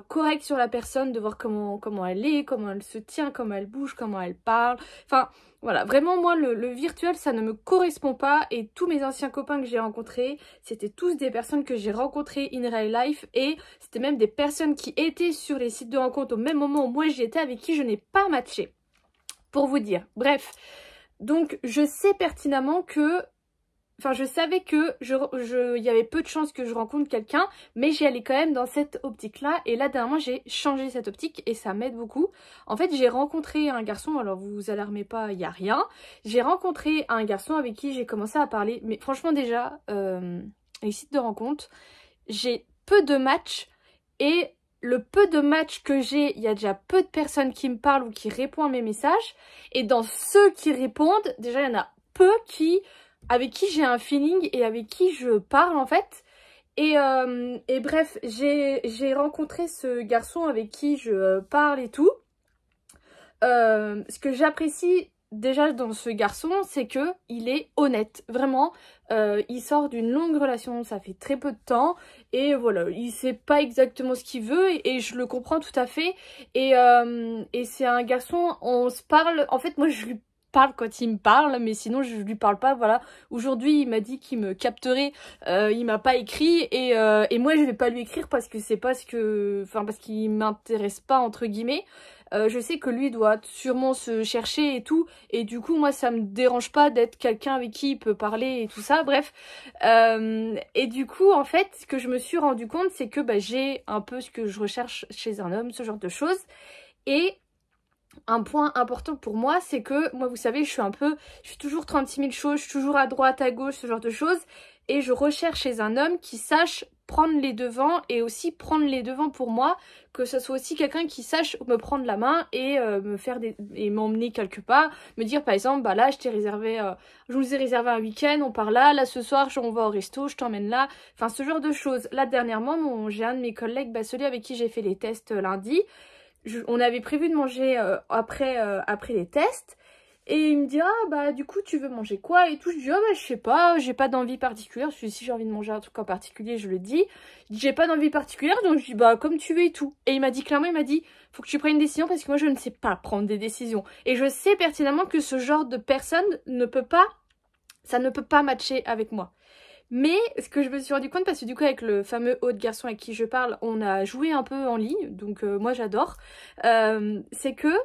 correct sur la personne, de voir comment elle est, comment elle se tient, comment elle bouge, comment elle parle. Enfin, voilà, vraiment moi le virtuel ça ne me correspond pas et tous mes anciens copains que j'ai rencontrés, c'était tous des personnes que j'ai rencontrées in real life et c'était même des personnes qui étaient sur les sites de rencontre au même moment où moi j'y étais avec qui je n'ai pas matché. Pour vous dire, bref. Donc je sais pertinemment que... Enfin, je savais que il y avait peu de chances que je rencontre quelqu'un, mais j'y allais quand même dans cette optique-là. Et là, dernièrement, j'ai changé cette optique et ça m'aide beaucoup. En fait, j'ai rencontré un garçon, alors vous vous alarmez pas, il n'y a rien. J'ai rencontré un garçon avec qui j'ai commencé à parler. Mais franchement, déjà, les sites de rencontres, j'ai peu de matchs et... Le peu de matchs que j'ai, il y a déjà peu de personnes qui me parlent ou qui répondent à mes messages. Et dans ceux qui répondent, déjà, il y en a peu avec qui j'ai un feeling et avec qui je parle en fait. Et bref, j'ai rencontré ce garçon avec qui je parle et tout. Ce que j'apprécie déjà dans ce garçon, c'est que il est honnête. Vraiment, il sort d'une longue relation, ça fait très peu de temps. Et voilà, il sait pas exactement ce qu'il veut et je le comprends tout à fait. Et c'est un garçon, on se parle... En fait, moi, je lui parle quand il me parle, mais sinon je lui parle pas, voilà. Aujourd'hui il m'a dit qu'il me capterait, il m'a pas écrit et moi je vais pas lui écrire parce que c'est pas ce que, enfin parce qu'il m'intéresse pas entre guillemets. Je sais que lui doit sûrement se chercher et tout, et du coup moi ça me dérange pas d'être quelqu'un avec qui il peut parler et tout ça, bref. Et du coup en fait ce que je me suis rendu compte c'est que bah, j'ai un peu ce que je recherche chez un homme, ce genre de choses. Et un point important pour moi c'est que moi vous savez je suis toujours 36 000 choses, je suis toujours à droite à gauche, ce genre de choses, et je recherche chez un homme qui sache prendre les devants et aussi prendre les devants pour moi, que ce soit aussi quelqu'un qui sache me prendre la main et et m'emmener quelque part, me dire par exemple bah là je vous ai réservé un week-end, on part là ce soir on va au resto, je t'emmène là, enfin ce genre de choses. Là dernièrement j'ai un de mes collègues, bah, celui avec qui j'ai fait les tests lundi, on avait prévu de manger après les tests. Et il me dit ah bah du coup tu veux manger quoi et tout. Je dis ah bah je sais pas, j'ai pas d'envie particulière. Je dis si j'ai envie de manger un truc en particulier je le dis. Il dit j'ai pas d'envie particulière donc je dis bah comme tu veux et tout. Et il m'a dit clairement, il m'a dit faut que tu prennes une décision parce que moi je ne sais pas prendre des décisions. Et je sais pertinemment que ce genre de personne ne peut pas matcher avec moi. Mais ce que je me suis rendu compte, parce que du coup avec le fameux autre garçon avec qui je parle, on a joué un peu en ligne, donc moi j'adore, c'est que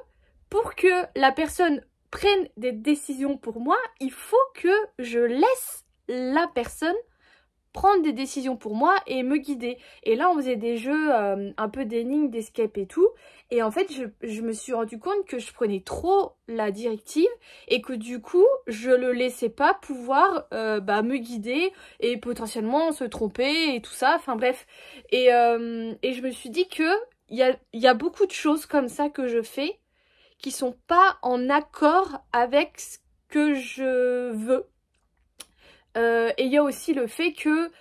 pour que la personne prenne des décisions pour moi, il faut que je laisse la personne prendre des décisions pour moi et me guider. Et là on faisait des jeux un peu d'énigmes, d'escape et tout, et en fait je me suis rendu compte que je prenais trop la directive et que du coup je le laissais pas pouvoir me guider et potentiellement se tromper et tout ça, enfin bref. Et je me suis dit que il y a beaucoup de choses comme ça que je fais qui sont pas en accord avec ce que je veux. Et il y a aussi le fait que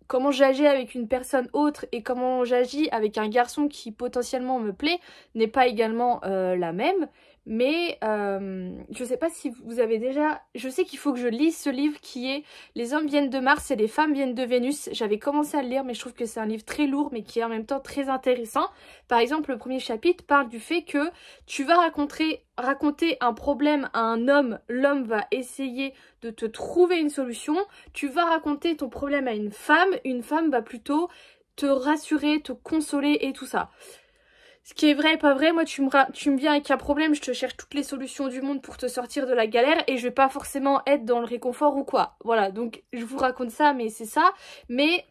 comment j'agis avec une personne autre et comment j'agis avec un garçon qui potentiellement me plaît n'est pas également la même. Mais je sais pas si vous avez déjà... Je sais qu'il faut que je lise ce livre qui est Les hommes viennent de Mars et les femmes viennent de Vénus. J'avais commencé à le lire mais je trouve que c'est un livre très lourd mais qui est en même temps très intéressant. Par exemple, le premier chapitre parle du fait que tu vas raconter un problème à un homme, l'homme va essayer de te trouver une solution. Tu vas raconter ton problème à une femme va plutôt te rassurer, te consoler et tout ça. Ce qui est vrai et pas vrai, moi tu me viens avec un problème, je te cherche toutes les solutions du monde pour te sortir de la galère et je vais pas forcément être dans le réconfort ou quoi. Voilà, donc je vous raconte ça, mais c'est ça. Mais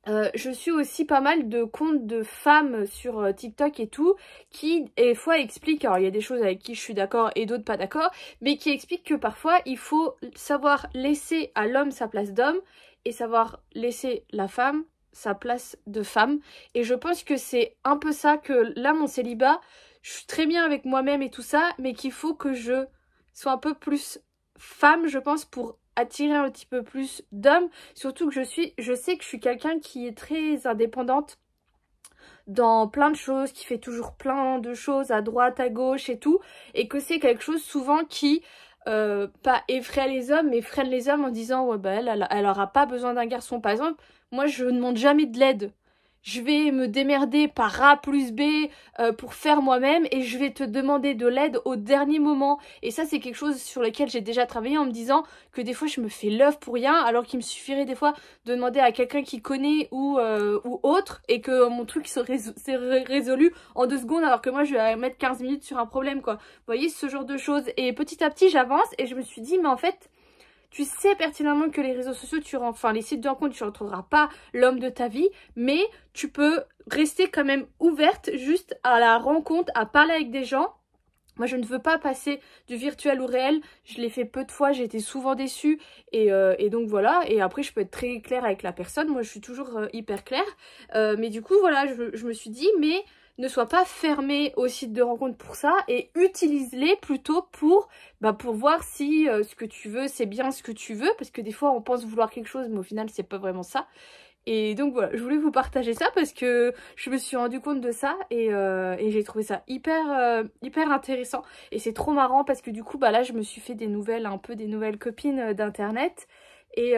je suis aussi pas mal de comptes de femmes sur TikTok et tout qui des fois expliquent, alors il y a des choses avec qui je suis d'accord et d'autres pas d'accord, mais qui expliquent que parfois il faut savoir laisser à l'homme sa place d'homme et savoir laisser la femme sa place de femme. Et je pense que c'est un peu ça, que là mon célibat, je suis très bien avec moi-même et tout ça, mais qu'il faut que je sois un peu plus femme, je pense, pour attirer un petit peu plus d'hommes. Surtout que je sais que je suis quelqu'un qui est très indépendante dans plein de choses, qui fait toujours plein de choses à droite, à gauche et tout, et que c'est quelque chose souvent qui pas effraie les hommes, mais freine les hommes en disant ouais bah elle aura pas besoin d'un garçon. Par exemple, moi je ne demande jamais de l'aide. Je vais me démerder par A plus B pour faire moi-même et je vais te demander de l'aide au dernier moment. Et ça c'est quelque chose sur lequel j'ai déjà travaillé en me disant que des fois je me fais l'œuf pour rien alors qu'il me suffirait des fois de demander à quelqu'un qui connaît ou autre et que mon truc serait résolu en 2 secondes alors que moi je vais mettre 15 minutes sur un problème quoi. Vous voyez ce genre de choses. Et petit à petit j'avance et je me suis dit mais en fait... Tu sais pertinemment que les réseaux sociaux, les sites de rencontres, tu ne retrouveras pas l'homme de ta vie, mais tu peux rester quand même ouverte juste à la rencontre, à parler avec des gens. Moi, je ne veux pas passer du virtuel au réel. Je l'ai fait peu de fois, j'ai été souvent déçue. Et donc voilà, et après, je peux être très claire avec la personne. Moi, je suis toujours hyper claire. Mais du coup, voilà, je me suis dit, mais... ne sois pas fermé aux sites de rencontres pour ça et utilise-les plutôt pour voir si ce que tu veux c'est bien ce que tu veux, parce que des fois on pense vouloir quelque chose mais au final c'est pas vraiment ça. Et donc voilà, je voulais vous partager ça parce que je me suis rendu compte de ça et j'ai trouvé ça hyper intéressant. Et c'est trop marrant parce que du coup là je me suis fait des nouvelles copines d'internet et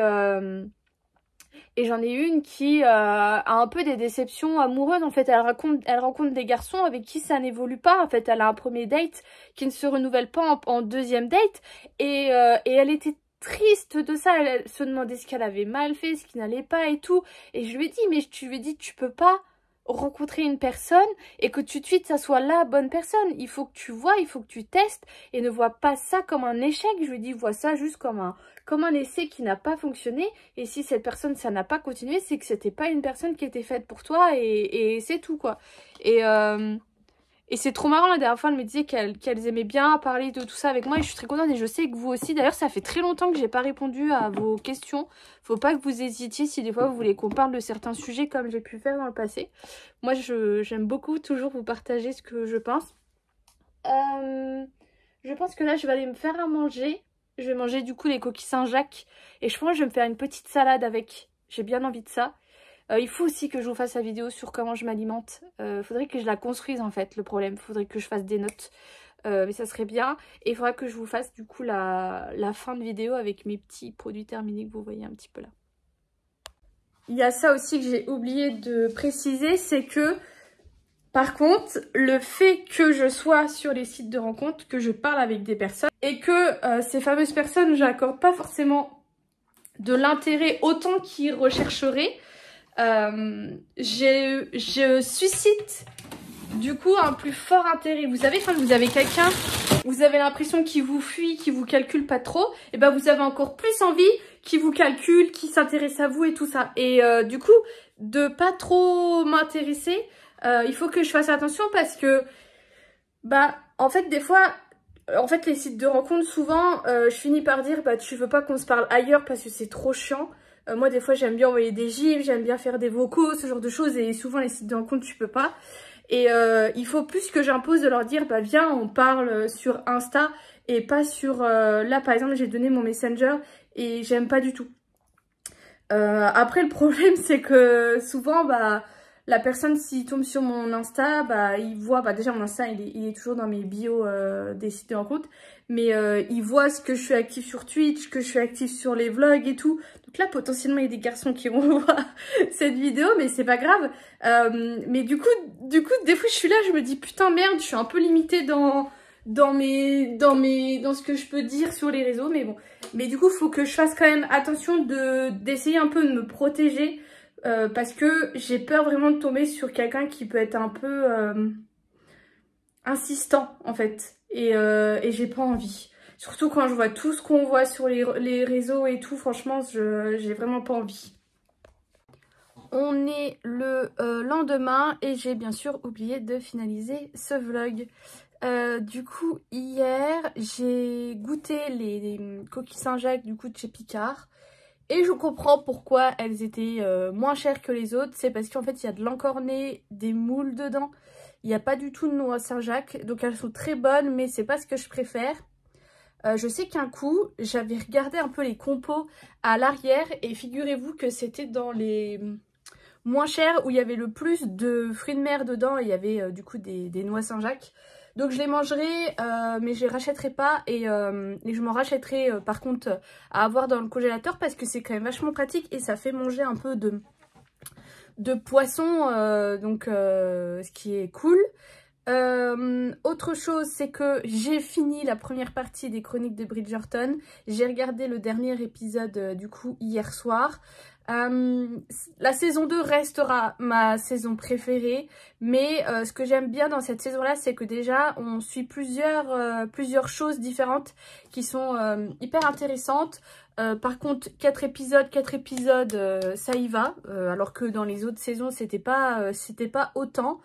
Et j'en ai une qui a un peu des déceptions amoureuses. En fait, elle rencontre des garçons avec qui ça n'évolue pas. En fait, elle a un premier date qui ne se renouvelle pas en deuxième date. Et elle était triste de ça. Elle se demandait ce qu'elle avait mal fait, ce qui n'allait pas et tout. Et je lui ai dit, mais tu lui ai dit, tu peux pas rencontrer une personne et que tout de suite ça soit la bonne personne. Il faut que tu vois, il faut que tu testes et ne vois pas ça comme un échec. Je lui dis, vois ça juste comme un essai qui n'a pas fonctionné, et si cette personne ça n'a pas continué, c'est que c'était pas une personne qui était faite pour toi, et c'est tout quoi. Et c'est trop marrant, la dernière fois elle me disait qu'elles aimaient bien parler de tout ça avec moi, et je suis très contente, et je sais que vous aussi. D'ailleurs ça fait très longtemps que j'ai pas répondu à vos questions. Faut pas que vous hésitiez si des fois vous voulez qu'on parle de certains sujets comme j'ai pu faire dans le passé. Moi j'aime beaucoup toujours vous partager ce que je pense. Je pense que là je vais aller me faire à manger. Je vais manger du coup les coquilles Saint-Jacques, et je pense que je vais me faire une petite salade avec. J'ai bien envie de ça. Il faut aussi que je vous fasse la vidéo sur comment je m'alimente. Faudrait que je la construise en fait, le problème. Faudrait que je fasse des notes. Mais ça serait bien. Et il faudra que je vous fasse du coup la fin de vidéo avec mes petits produits terminés que vous voyez un petit peu là. Il y a ça aussi que j'ai oublié de préciser, c'est que par contre, le fait que je sois sur les sites de rencontres, que je parle avec des personnes et que ces fameuses personnes, j'accorde pas forcément de l'intérêt autant qu'ils rechercheraient, je suscite du coup un plus fort intérêt. Vous savez, quand vous avez quelqu'un, vous avez l'impression qu'il vous fuit, qu'il vous calcule pas trop, et ben vous avez encore plus envie qu'il vous calcule, qu'il s'intéresse à vous et tout ça. Et du coup, de pas trop m'intéresser, il faut que je fasse attention, parce que bah en fait des fois, les sites de rencontres, souvent je finis par dire bah tu veux pas qu'on se parle ailleurs parce que c'est trop chiant. Moi des fois j'aime bien envoyer des gifs, j'aime bien faire des vocaux, ce genre de choses, et souvent les sites de rencontres tu peux pas. Et il faut plus que j'impose de leur dire bah viens on parle sur Insta, et pas sur là par exemple j'ai donné mon Messenger et j'aime pas du tout. Après le problème c'est que souvent bah la personne, s'il tombe sur mon Insta, bah il voit, bah déjà mon Insta il est toujours dans mes bios des sites de rencontres, mais il voit ce que je suis active sur Twitch, que je suis active sur les vlogs et tout. Donc là potentiellement il y a des garçons qui vont voir cette vidéo, mais c'est pas grave. Mais du coup des fois je suis là, je me dis putain merde, je suis un peu limitée dans ce que je peux dire sur les réseaux, mais bon. Mais du coup faut que je fasse quand même attention d'essayer un peu de me protéger. Parce que j'ai peur vraiment de tomber sur quelqu'un qui peut être un peu insistant en fait, et j'ai pas envie. Surtout quand je vois tout ce qu'on voit sur les réseaux et tout, franchement j'ai vraiment pas envie. On est le lendemain et j'ai bien sûr oublié de finaliser ce vlog. Du coup hier j'ai goûté les coquilles Saint-Jacques du coup de chez Picard. Et je comprends pourquoi elles étaient moins chères que les autres. C'est parce qu'en fait, il y a de l'encorné, des moules dedans. Il n'y a pas du tout de noix Saint-Jacques. Donc elles sont très bonnes, mais c'est pas ce que je préfère. Je sais qu'un coup, j'avais regardé un peu les compos à l'arrière. Et figurez-vous que c'était dans les moins chers où il y avait le plus de fruits de mer dedans. Et il y avait du coup des noix Saint-Jacques. Donc je les mangerai, mais je les rachèterai pas, et je m'en rachèterai par contre à avoir dans le congélateur, parce que c'est quand même vachement pratique et ça fait manger un peu de poisson, donc ce qui est cool. Autre chose, c'est que j'ai fini la première partie des chroniques de Bridgerton. J'ai regardé le dernier épisode du coup hier soir. La saison 2 restera ma saison préférée, mais ce que j'aime bien dans cette saison là, c'est que déjà on suit plusieurs choses différentes qui sont hyper intéressantes. Par contre 4 épisodes, ça y va, alors que dans les autres saisons c'était pas autant.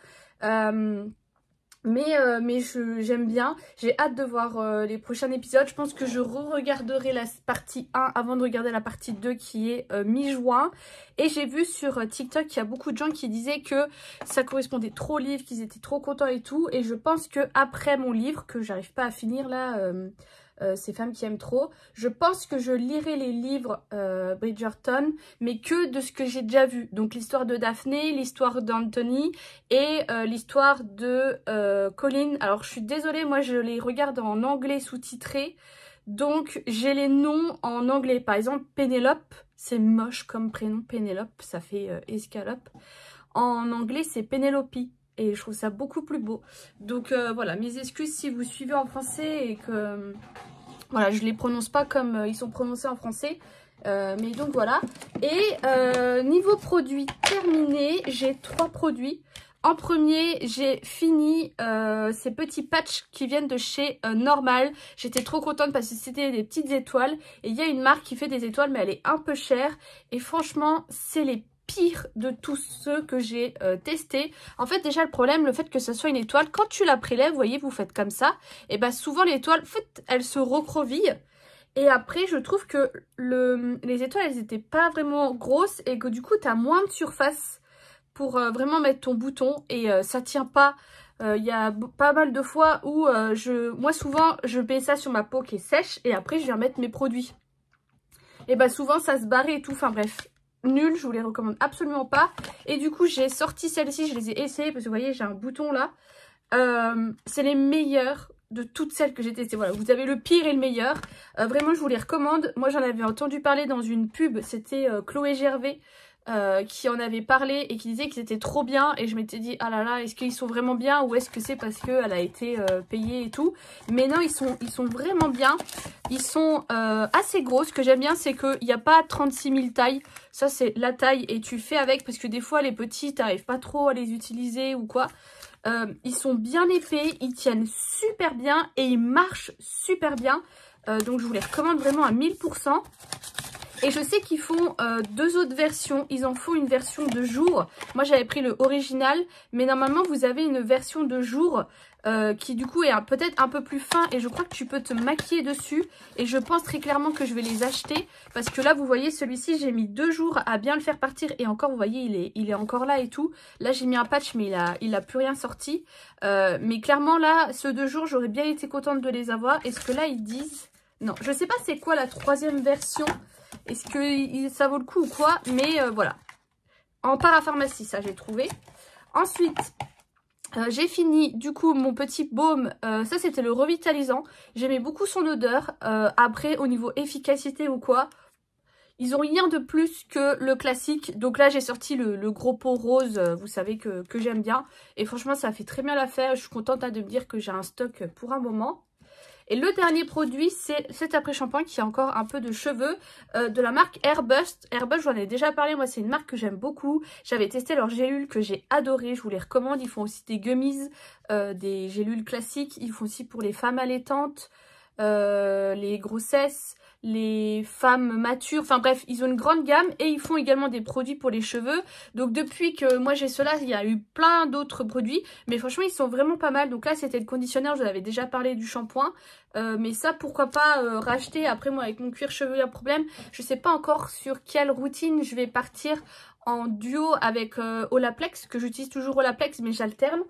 Mais j'aime bien, j'ai hâte de voir les prochains épisodes. Je pense que je re-regarderai la partie 1 avant de regarder la partie 2 qui est mi-juin. Et j'ai vu sur TikTok qu'il y a beaucoup de gens qui disaient que ça correspondait trop au livre, qu'ils étaient trop contents et tout. Et je pense que après mon livre, que j'arrive pas à finir là, ces femmes qui aiment trop, je pense que je lirai les livres Bridgerton, mais que de ce que j'ai déjà vu. Donc l'histoire de Daphné, l'histoire d'Anthony et l'histoire de Colin. Alors je suis désolée, moi je les regarde en anglais sous-titré, Donc j'ai les noms en anglais. Par exemple Pénélope, c'est moche comme prénom, Pénélope, ça fait escalope. En anglais c'est Pénélope et je trouve ça beaucoup plus beau. Donc voilà, mes excuses si vous suivez en français et que voilà, je les prononce pas comme ils sont prononcés en français. Mais donc voilà. Et niveau produits terminé, j'ai 3 produits. En premier, j'ai fini ces petits patchs qui viennent de chez Normal. J'étais trop contente parce que c'était des petites étoiles. Et il y a une marque qui fait des étoiles, mais elle est un peu chère. Et franchement, c'est les pires de tous ceux que j'ai testés. En fait, déjà, le problème, le fait que ce soit une étoile, quand tu la prélèves, vous voyez, vous faites comme ça. Et bah souvent, l'étoile, elle se recroville. Et après, je trouve que les étoiles, elles n'étaient pas vraiment grosses et que du coup, tu as moins de surface pour vraiment mettre ton bouton et ça tient pas. Il y a pas mal de fois où moi souvent je mets ça sur ma peau qui est sèche et après je viens mettre mes produits. Et bah souvent ça se barrait et tout, enfin bref, nul, je vous les recommande absolument pas. Et du coup j'ai sorti celles-ci, je les ai essayées parce que vous voyez j'ai un bouton là. C'est les meilleures de toutes celles que j'ai testées. Voilà, vous avez le pire et le meilleur. Vraiment je vous les recommande. Moi j'en avais entendu parler dans une pub, c'était Chloé Gervais. Qui en avait parlé et qui disait qu'ils étaient trop bien et je m'étais dit ah là là, est-ce qu'ils sont vraiment bien ou est-ce que c'est parce qu'elle a été payée et tout. Mais non, ils sont vraiment bien. Ils sont assez gros. Ce que j'aime bien, c'est qu'il n'y a pas 36 000 tailles. Ça c'est la taille et tu fais avec parce que des fois les petits t'arrives pas trop à les utiliser ou quoi. Ils sont bien épais, ils tiennent super bien et ils marchent super bien. Donc je vous les recommande vraiment à 1000%. Et je sais qu'ils font 2 autres versions. Ils en font une version de jour. Moi, j'avais pris le original. Mais normalement, vous avez une version de jour qui, du coup, est peut-être un peu plus fin. Et je crois que tu peux te maquiller dessus. Et je pense très clairement que je vais les acheter. Parce que là, vous voyez, celui-ci, j'ai mis 2 jours à bien le faire partir. Et encore, vous voyez, il est encore là et tout. Là, j'ai mis un patch, mais il a plus rien sorti. Mais clairement, là, ceux 2 jours, j'aurais bien été contente de les avoir. Est-ce que là, ils disent... Non, je sais pas c'est quoi la 3e version. Est-ce que ça vaut le coup ou quoi? Mais voilà. En parapharmacie, ça j'ai trouvé. Ensuite, j'ai fini du coup mon petit baume. Ça c'était le revitalisant. J'aimais beaucoup son odeur. Après, au niveau efficacité ou quoi, ils ont rien de plus que le classique. Donc là, j'ai sorti le gros pot rose. Vous savez que j'aime bien. Et franchement, ça fait très bien l'affaire. Je suis contente de me dire que j'ai un stock pour un moment. Et le dernier produit, c'est cet après-shampoing qui a encore un peu de cheveux de la marque Airbust. Airbust, j'en ai déjà parlé, moi c'est une marque que j'aime beaucoup. J'avais testé leurs gélules que j'ai adorées, je vous les recommande. Ils font aussi des gummies, des gélules classiques. Ils font aussi pour les femmes allaitantes, les grossesses, les femmes matures, enfin bref, ils ont une grande gamme et ils font également des produits pour les cheveux. Donc depuis que moi j'ai cela, il y a eu plein d'autres produits, mais franchement ils sont vraiment pas mal. Donc là c'était le conditionneur, je vous avais déjà parlé du shampoing, mais ça pourquoi pas racheter. Après moi avec mon cuir chevelu il y a problème, je sais pas encore sur quelle routine je vais partir en duo avec Olaplex, que j'utilise toujours Olaplex mais j'alterne.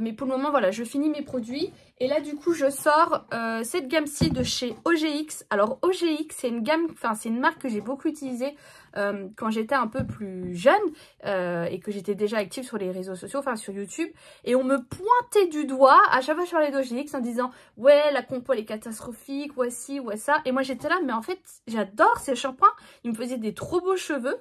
Mais pour le moment, voilà, je finis mes produits. Et là, du coup, je sors cette gamme-ci de chez OGX. Alors, OGX, c'est une gamme, enfin, c'est une marque que j'ai beaucoup utilisée quand j'étais un peu plus jeune et que j'étais déjà active sur les réseaux sociaux, enfin, sur YouTube. Et on me pointait du doigt à chaque fois sur les OGX en disant « Ouais, la compo, elle est catastrophique, ouais ci, ouais ça. » Et moi, j'étais là, mais en fait, j'adore ces shampoings. Ils me faisaient des trop beaux cheveux.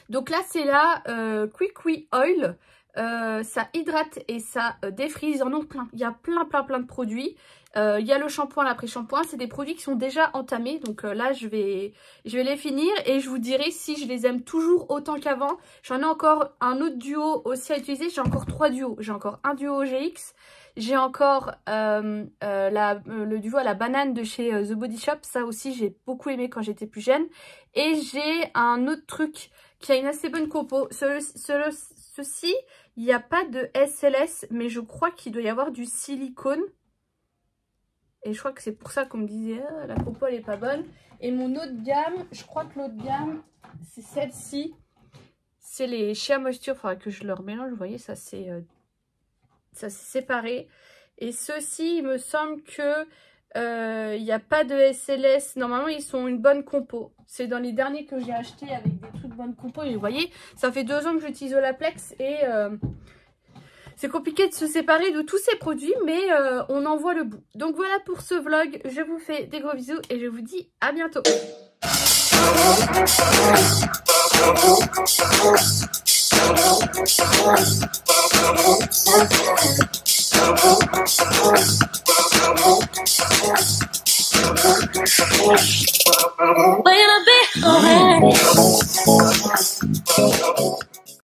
Donc là, c'est la Quick Oil. Ça hydrate et ça défrise. Ils en ont plein. Il y a plein de produits. Il y a le shampoing, l'après-shampoing. C'est des produits qui sont déjà entamés. Donc là, je vais les finir et je vous dirai si je les aime toujours autant qu'avant. J'en ai encore un autre duo aussi à utiliser. J'ai encore 3 duos. J'ai encore un duo OGX. J'ai encore le duo à la banane de chez The Body Shop. Ça aussi, j'ai beaucoup aimé quand j'étais plus jeune. Et j'ai un autre truc qui a une assez bonne compo. Ceci, il n'y a pas de SLS, mais je crois qu'il doit y avoir du silicone. Et je crois que c'est pour ça qu'on me disait ah, la compo elle est pas bonne. Et mon autre gamme, je crois que l'autre gamme, c'est celle-ci. C'est les Shea Moisture, il faudra que je leur mélange. Vous voyez, ça c'est séparé. Et ceux-ci, il me semble que il n'y a pas de SLS. Normalement, ils sont une bonne compo. C'est dans les derniers que j'ai acheté avec des trucs bonnes compo. Et vous voyez, ça fait 2 ans que j'utilise Olaplex et c'est compliqué de se séparer de tous ces produits, mais on en voit le bout. Donc voilà pour ce vlog, je vous fais des gros bisous et je vous dis à bientôt.